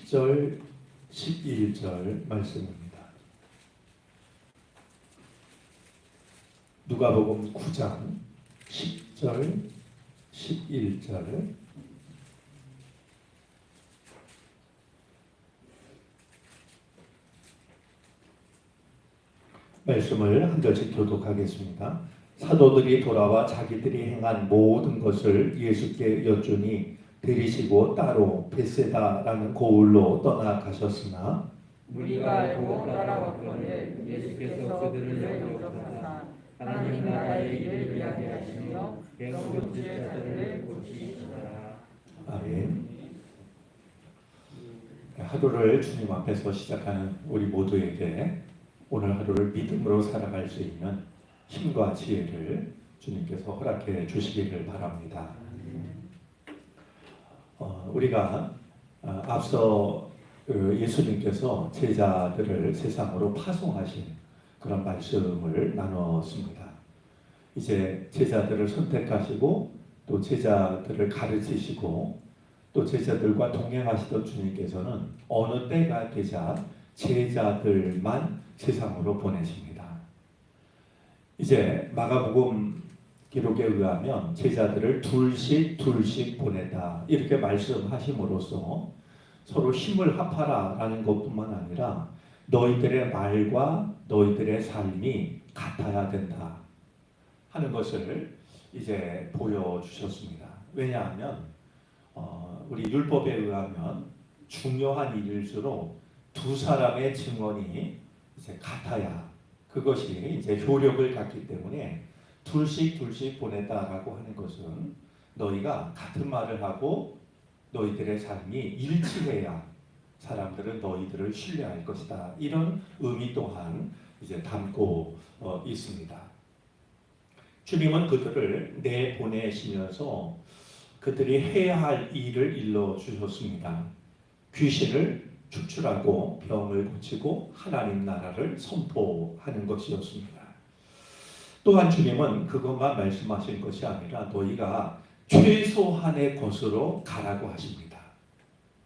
10절, 11절 말씀입니다. 누가복음 9장 10절, 11절 말씀을 한 절씩 교독하겠습니다. 사도들이 돌아와 자기들이 행한 모든 것을 예수께 여쭈니 들이시고 따로 벳세다라는 고을로 떠나가셨으나 우리가 알고 따라왔거늘 예수께서 그들을 영접하사 하나님 나라의 일을 이야기하시며 병고칠 자들을 고치시더라. 아멘. 하루를 주님 앞에서 시작하는 우리 모두에게 오늘 하루를 믿음으로 살아갈 수 있는 힘과 지혜를 주님께서 허락해 주시기를 바랍니다. 우리가 앞서 예수님께서 제자들을 세상으로 파송하신 그런 말씀을 나눴습니다. 이제 제자들을 선택하시고 또 제자들을 가르치시고 또 제자들과 동행하시던 주님께서는 어느 때가 되자 제자들만 세상으로 보내십니다. 이제 마가복음 기록에 의하면 제자들을 둘씩 보내다 이렇게 말씀하심으로써 서로 힘을 합하라라는 것뿐만 아니라 너희들의 말과 너희들의 삶이 같아야 된다 하는 것을 이제 보여주셨습니다. 왜냐하면 우리 율법에 의하면 중요한 일일수록 두 사람의 증언이 이제 같아야 그것이 이제 효력을 갖기 때문에 둘씩 보내다라고 하는 것은 너희가 같은 말을 하고 너희들의 삶이 일치해야 사람들은 너희들을 신뢰할 것이다. 이런 의미 또한 이제 담고 있습니다. 주님은 그들을 내보내시면서 그들이 해야 할 일을 일러 주셨습니다. 귀신을 축출하고 병을 고치고 하나님 나라를 선포하는 것이었습니다. 또한 주님은 그것만 말씀하신 것이 아니라 너희가 최소한의 것으로 가라고 하십니다.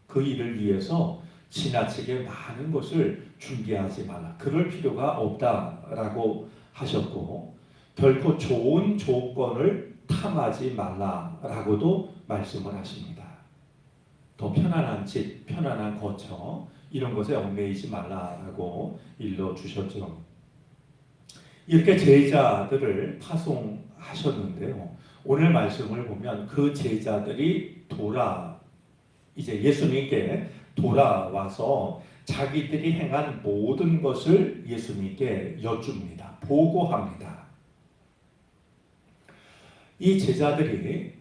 그 일을 위해서 지나치게 많은 것을 준비하지 말라. 그럴 필요가 없다라고 하셨고 결코 좋은 조건을 탐하지 말라라고도 말씀을 하십니다. 더 편안한 집, 편안한 거처 이런 것에 얽매이지 말라라고 일러주셨죠. 이렇게 제자들을 파송하셨는데요. 오늘 말씀을 보면 그 제자들이 이제 예수님께 돌아와서 자기들이 행한 모든 것을 예수님께 여쭙니다. 보고합니다. 이 제자들이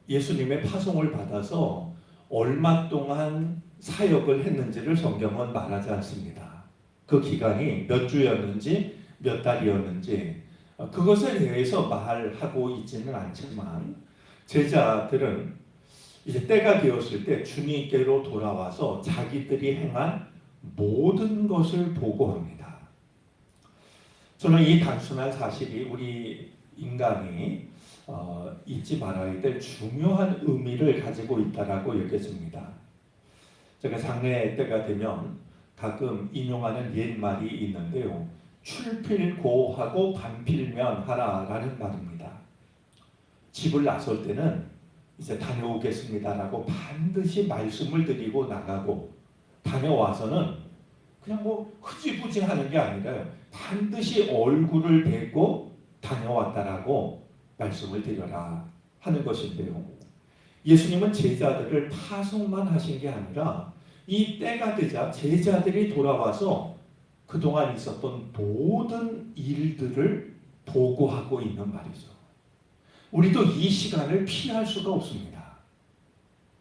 예수님의 파송을 받아서 얼마 동안 사역을 했는지를 성경은 말하지 않습니다. 그 기간이 몇 주였는지 몇 달이었는지 그것에 대해서 말하고 있지는 않지만 제자들은 이제 때가 되었을 때 주님께로 돌아와서 자기들이 행한 모든 것을 보고합니다. 저는 이 단순한 사실이 우리 인간이 잊지 말아야 될 중요한 의미를 가지고 있다라고 여겨집니다. 제가 장례 때가 되면 가끔 인용하는 옛말이 있는데요. 출필고하고 반필면하라라는 말입니다. 집을 나설 때는 이제 다녀오겠습니다라고 반드시 말씀을 드리고 나가고 다녀와서는 그냥 흐지부지 하는 게 아니라요. 반드시 얼굴을 뵙고 다녀왔다라고 말씀을 드려라 하는 것인데요. 예수님은 제자들을 파송만 하신 게 아니라 이 때가 되자 제자들이 돌아와서 그동안 있었던 모든 일들을 보고하고 있는 말이죠. 우리도 이 시간을 피할 수가 없습니다.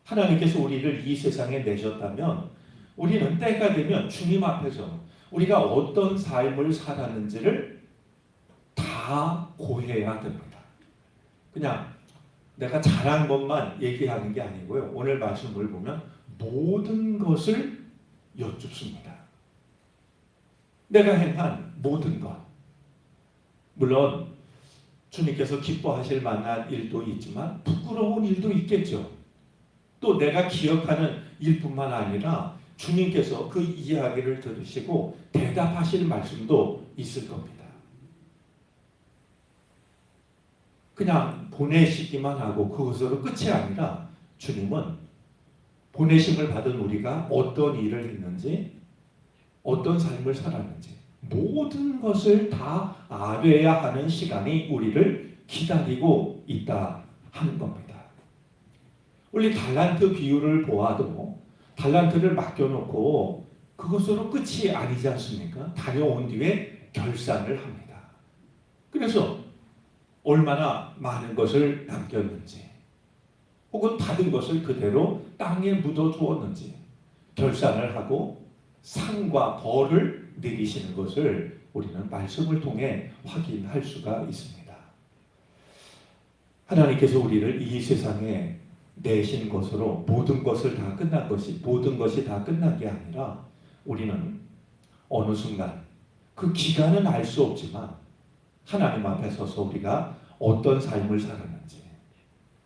하나님께서 우리를 이 세상에 내셨다면 우리는 때가 되면 주님 앞에서 우리가 어떤 삶을 살았는지를 다 고해야 됩니다. 그냥 내가 잘한 것만 얘기하는 게 아니고요. 오늘 말씀을 보면 모든 것을 여쭙습니다. 내가 행한 모든 것. 물론 주님께서 기뻐하실 만한 일도 있지만 부끄러운 일도 있겠죠. 또 내가 기억하는 일뿐만 아니라 주님께서 그 이야기를 들으시고 대답하실 말씀도 있을 겁니다. 그냥 보내시기만 하고 그것으로 끝이 아니라 주님은 보내심을 받은 우리가 어떤 일을 했는지, 어떤 삶을 살았는지 모든 것을 다 알아야 하는 시간이 우리를 기다리고 있다 하는 겁니다. 우리 달란트 비유를 보아도 달란트를 맡겨놓고 그것으로 끝이 아니지 않습니까? 다녀온 뒤에 결산을 합니다. 그래서 얼마나 많은 것을 남겼는지 혹은 받은 것을 그대로 땅에 묻어두었는지 결산을 하고 상과 벌을 내리시는 것을 우리는 말씀을 통해 확인할 수가 있습니다. 하나님께서 우리를 이 세상에 내신 것으로 모든 것을 다 끝난 것이 모든 것이 다 끝난 게 아니라 우리는 어느 순간 그 기간은 알 수 없지만 하나님 앞에 서서 우리가 어떤 삶을 살았는지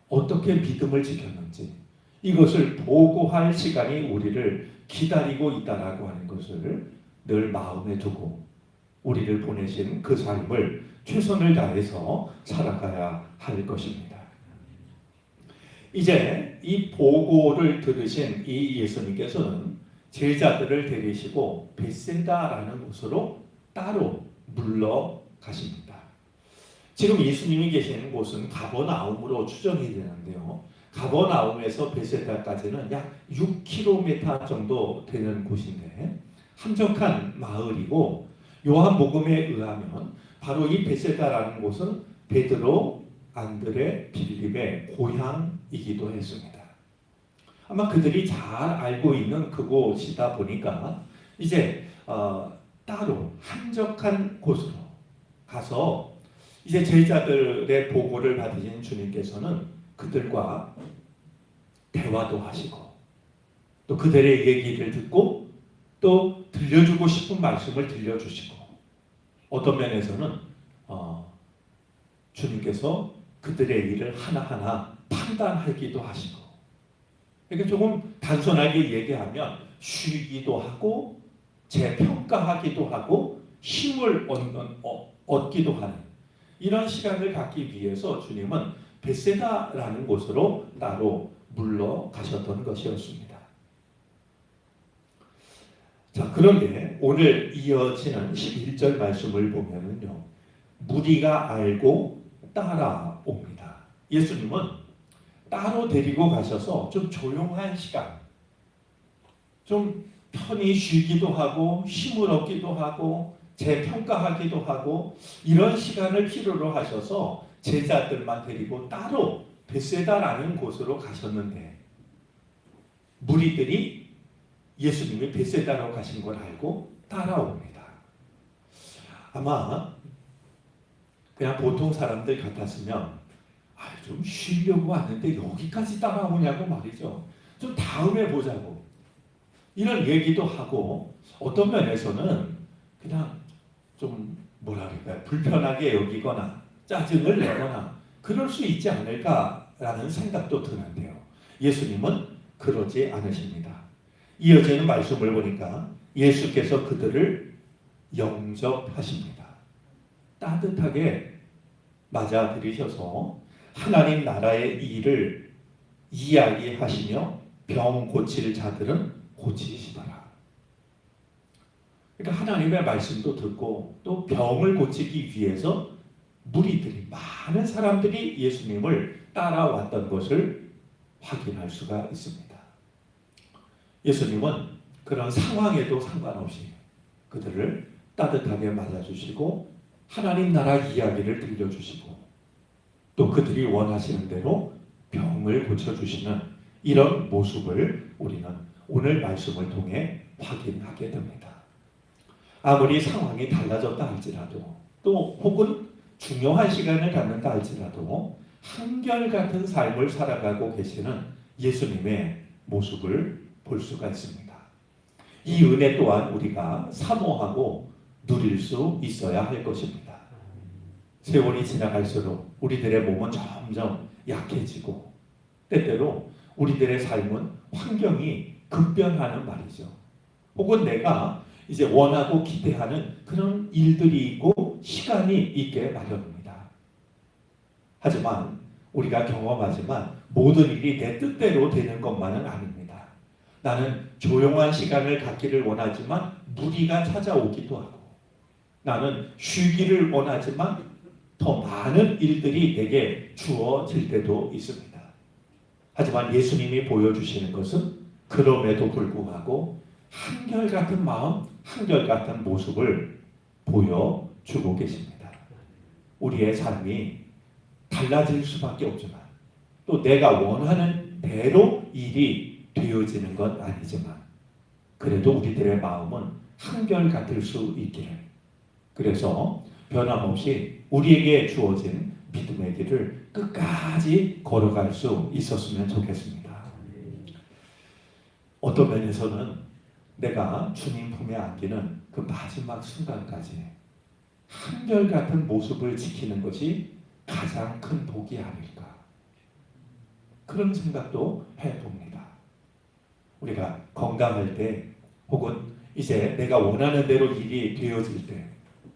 어떻게 믿음을 지켰는지 이것을 보고할 시간이 우리를 기다리고 있다라고 하는 것을 늘 마음에 두고 우리를 보내신 그 삶을 최선을 다해서 살아가야 할 것입니다. 이제 이 보고를 들으신 이 예수님께서는 제자들을 데리시고 벳세다라는 곳으로 따로 물러가십니다. 지금 예수님이 계시는 곳은 가버나움으로 추정이 되는데요. 가버나움에서 벳세다까지는 약 6km 정도 되는 곳인데 한적한 마을이고 요한복음에 의하면 바로 이 벳세다라는 곳은 베드로, 안드레, 빌립의 고향이기도 했습니다. 아마 그들이 잘 알고 있는 그곳이다 보니까 이제 따로 한적한 곳으로 가서 이제 제자들의 보고를 받으신 주님께서는 그들과 대화도 하시고 또 그들의 얘기를 듣고 또 들려주고 싶은 말씀을 들려주시고 어떤 면에서는 주님께서 그들의 일을 하나하나 판단하기도 하시고 그러니까 조금 단순하게 얘기하면 쉬기도 하고 재평가하기도 하고 힘을 얻기도 하는 이런 시간을 갖기 위해서 주님은 벳세다라는 곳으로 따로 물러가셨던 것이었습니다. 자, 그런데 오늘 이어지는 11절 말씀을 보면은요. 무리가 알고 따라옵니다. 예수님은 따로 데리고 가셔서 좀 조용한 시간, 좀 편히 쉬기도 하고 힘을 얻기도 하고 재평가하기도 하고 이런 시간을 필요로 하셔서 제자들만 데리고 따로 벳세다라는 곳으로 가셨는데 무리들이 예수님이 벳세다로 가신 걸 알고 따라옵니다. 아마 그냥 보통 사람들 같았으면 좀 쉬려고 왔는데 여기까지 따라오냐고 말이죠. 좀 다음에 보자고 이런 얘기도 하고 어떤 면에서는 그냥 좀 뭐라 그럴까요? 불편하게 여기거나 짜증을 내거나 그럴 수 있지 않을까라는 생각도 드는데요. 예수님은 그러지 않으십니다. 이어지는 말씀을 보니까 예수께서 그들을 영접하십니다. 따뜻하게 맞아들이셔서 하나님 나라의 일을 이야기하시며 병 고칠 자들은 고치시더라. 그러니까 하나님의 말씀도 듣고 또 병을 고치기 위해서 무리들이 많은 사람들이 예수님을 따라왔던 것을 확인할 수가 있습니다. 예수님은 그런 상황에도 상관없이 그들을 따뜻하게 맞아주시고 하나님 나라 이야기를 들려주시고 또 그들이 원하시는 대로 병을 고쳐주시는 이런 모습을 우리는 오늘 말씀을 통해 확인하게 됩니다. 아무리 상황이 달라졌다 할지라도 또 혹은 중요한 시간을 갖는다 할지라도 한결같은 삶을 살아가고 계시는 예수님의 모습을 볼 수가 있습니다. 이 은혜 또한 우리가 사모하고 누릴 수 있어야 할 것입니다. 세월이 지나갈수록 우리들의 몸은 점점 약해지고 때때로 우리들의 삶은 환경이 급변하는 말이죠. 혹은 내가 이제 원하고 기대하는 그런 일들이 있고 시간이 있게 마련입니다. 하지만 우리가 경험하지만 모든 일이 내 뜻대로 되는 것만은 아닙니다. 나는 조용한 시간을 갖기를 원하지만 무리가 찾아오기도 하고, 나는 쉬기를 원하지만 더 많은 일들이 내게 주어질 때도 있습니다. 하지만 예수님이 보여주시는 것은 그럼에도 불구하고 한결같은 마음, 한결같은 모습을 보여주고 계십니다. 우리의 삶이 달라질 수밖에 없지만, 또 내가 원하는 대로 일이 되어지는 건 아니지만, 그래도 우리들의 마음은 한결같을 수 있기를, 그래서 변함없이 우리에게 주어진 믿음의 길을 끝까지 걸어갈 수 있었으면 좋겠습니다. 어떤 면에서는 내가 주님 품에 안기는 그 마지막 순간까지 한결같은 모습을 지키는 것이 가장 큰 복이 아닐까, 그런 생각도 해봅니다. 우리가 건강할 때, 혹은 이제 내가 원하는 대로 일이 되어질 때,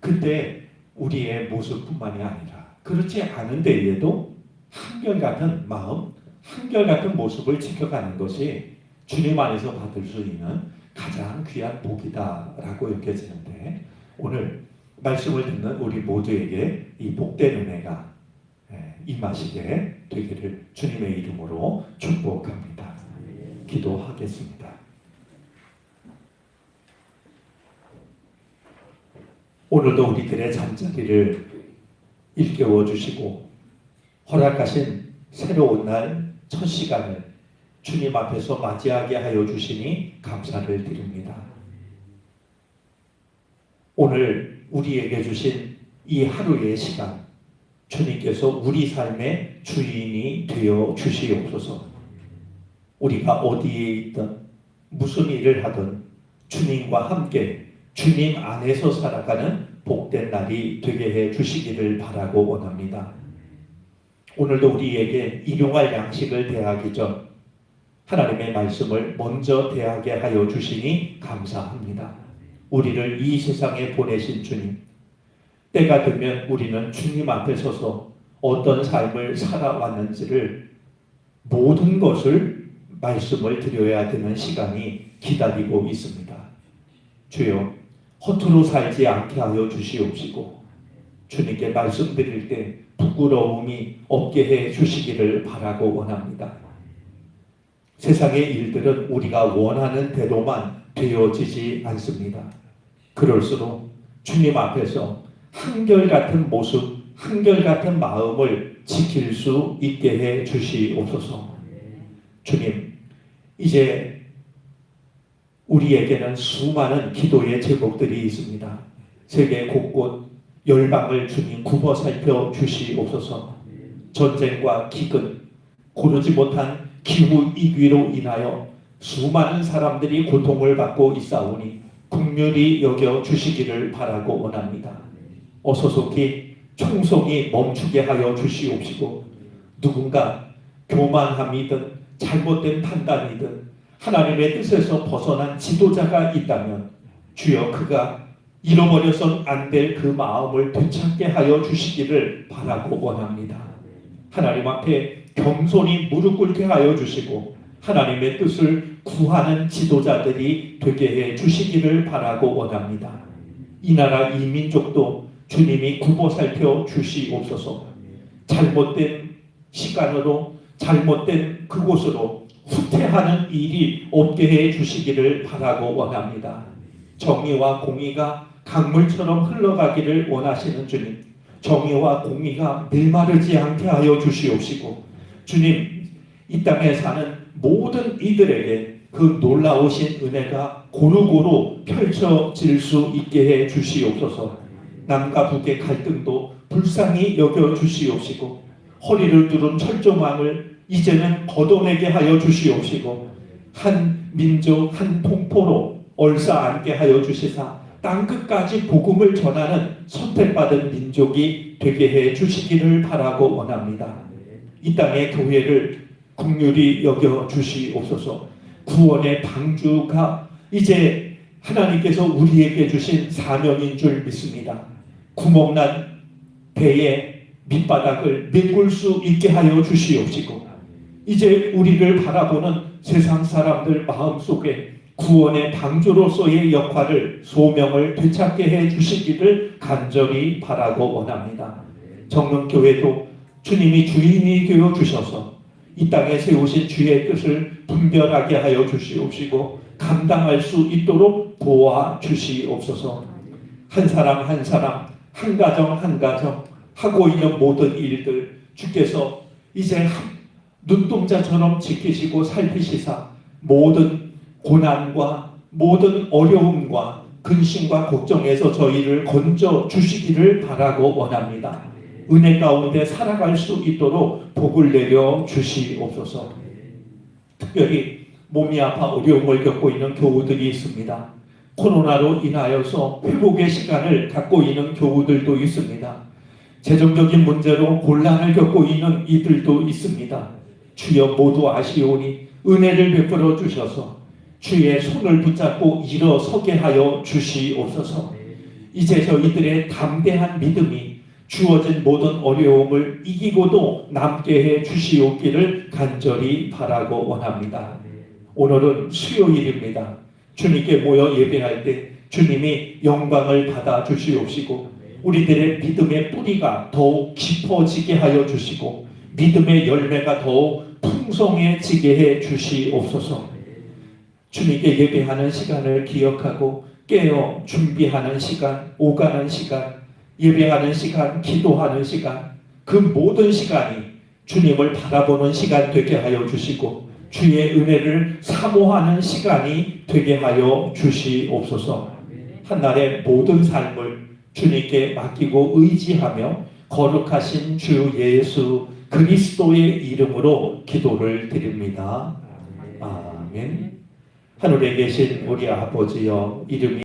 그때 우리의 모습뿐만이 아니라 그렇지 않은 데에도 한결같은 마음, 한결같은 모습을 지켜가는 것이 주님 안에서 받을 수 있는 가장 귀한 복이다라고 여겨지는데, 오늘 말씀을 듣는 우리 모두에게 이 복된 은혜가 임하시게 되기를 주님의 이름으로 축복합니다. 기도하겠습니다. 오늘도 우리들의 잠자리를 일깨워 주시고 허락하신 새로운 날 첫 시간을 주님 앞에서 맞이하게 하여 주시니 감사를 드립니다. 오늘 우리에게 주신 이 하루의 시간, 주님께서 우리 삶의 주인이 되어 주시옵소서. 우리가 어디에 있든 무슨 일을 하든 주님과 함께 주님 안에서 살아가는 복된 날이 되게 해 주시기를 바라고 원합니다. 오늘도 우리에게 일용할 양식을 대하기 전 하나님의 말씀을 먼저 대하게 하여 주시니 감사합니다. 우리를 이 세상에 보내신 주님, 때가 되면 우리는 주님 앞에 서서 어떤 삶을 살아왔는지를 모든 것을 말씀을 드려야 되는 시간이 기다리고 있습니다. 주여, 허투루 살지 않게 하여 주시옵시고 주님께 말씀드릴 때 부끄러움이 없게 해 주시기를 바라고 원합니다. 세상의 일들은 우리가 원하는 대로만 되어지지 않습니다. 그럴수록 주님 앞에서 한결같은 모습, 한결같은 마음을 지킬 수 있게 해 주시옵소서. 주님, 이제 우리에게는 수많은 기도의 제목들이 있습니다. 세계 곳곳 열방을 주님 굽어 살펴 주시옵소서. 전쟁과 기근, 고르지 못한 기후 위기로 인하여 수많은 사람들이 고통을 받고 있사오니 긍휼히 여겨 주시기를 바라고 원합니다. 어서속히 총성이 멈추게 하여 주시옵시고, 누군가 교만함이든 잘못된 판단이든 하나님의 뜻에서 벗어난 지도자가 있다면 주여 그가 잃어버려선 안 될 그 마음을 되찾게 하여 주시기를 바라고 원합니다. 하나님 앞에 겸손히 무릎 꿇게 하여 주시고 하나님의 뜻을 구하는 지도자들이 되게 해 주시기를 바라고 원합니다. 이 나라 이 민족도 주님이 굽어 살펴 주시옵소서. 잘못된 시간으로 잘못된 그곳으로 후퇴하는 일이 없게 해 주시기를 바라고 원합니다. 정의와 공의가 강물처럼 흘러가기를 원하시는 주님, 정의와 공의가 메마르지 않게 하여 주시옵시고 주님, 이 땅에 사는 모든 이들에게 그 놀라우신 은혜가 고루고루 펼쳐질 수 있게 해 주시옵소서. 남과 북의 갈등도 불쌍히 여겨 주시옵시고 허리를 두른 철조망을 이제는 걷어내게 하여 주시옵시고 한 민족 한 통포로 얼싸안게 하여 주시사 땅끝까지 복음을 전하는 선택받은 민족이 되게 해 주시기를 바라고 원합니다. 이 땅의 교회를 긍휼히 여겨 주시옵소서. 구원의 방주가 이제 하나님께서 우리에게 주신 사명인 줄 믿습니다. 구멍난 배의 밑바닥을 메꿀 수 있게 하여 주시옵시고, 이제 우리를 바라보는 세상 사람들 마음속에 구원의 방주로서의 역할을, 소명을 되찾게 해 주시기를 간절히 바라고 원합니다. 정릉교회도 주님이 주인이 되어 주셔서 이 땅에 세우신 주의 뜻을 분별하게 하여 주시옵시고 감당할 수 있도록 도와 주시옵소서. 한 사람 한 사람, 한 가정 한 가정 하고 있는 모든 일들 주께서 이제 눈동자처럼 지키시고 살피시사 모든 고난과 모든 어려움과 근심과 걱정에서 저희를 건져 주시기를 바라고 원합니다. 은혜 가운데 살아갈 수 있도록 복을 내려 주시옵소서. 특별히 몸이 아파 어려움을 겪고 있는 교우들이 있습니다. 코로나로 인하여서 회복의 시간을 갖고 있는 교우들도 있습니다. 재정적인 문제로 곤란을 겪고 있는 이들도 있습니다. 주여 모두 아시오니 은혜를 베풀어 주셔서 주의 손을 붙잡고 일어서게 하여 주시옵소서. 이제 저희들의 담대한 믿음이 주어진 모든 어려움을 이기고도 남게 해 주시옵기를 간절히 바라고 원합니다. 오늘은 수요일입니다. 주님께 모여 예배할 때 주님이 영광을 받아 주시옵시고 우리들의 믿음의 뿌리가 더욱 깊어지게 하여 주시고 믿음의 열매가 더욱 풍성해지게 해 주시옵소서. 주님께 예배하는 시간을 기억하고 깨어 준비하는 시간, 오가는 시간, 예배하는 시간, 기도하는 시간, 그 모든 시간이 주님을 바라보는 시간 되게 하여 주시고 주의 은혜를 사모하는 시간이 되게 하여 주시옵소서. 한날의 모든 삶을 주님께 맡기고 의지하며 거룩하신 주 예수 그리스도의 이름으로 기도를 드립니다. 아멘. 하늘에 계신 우리 아버지여, 이름이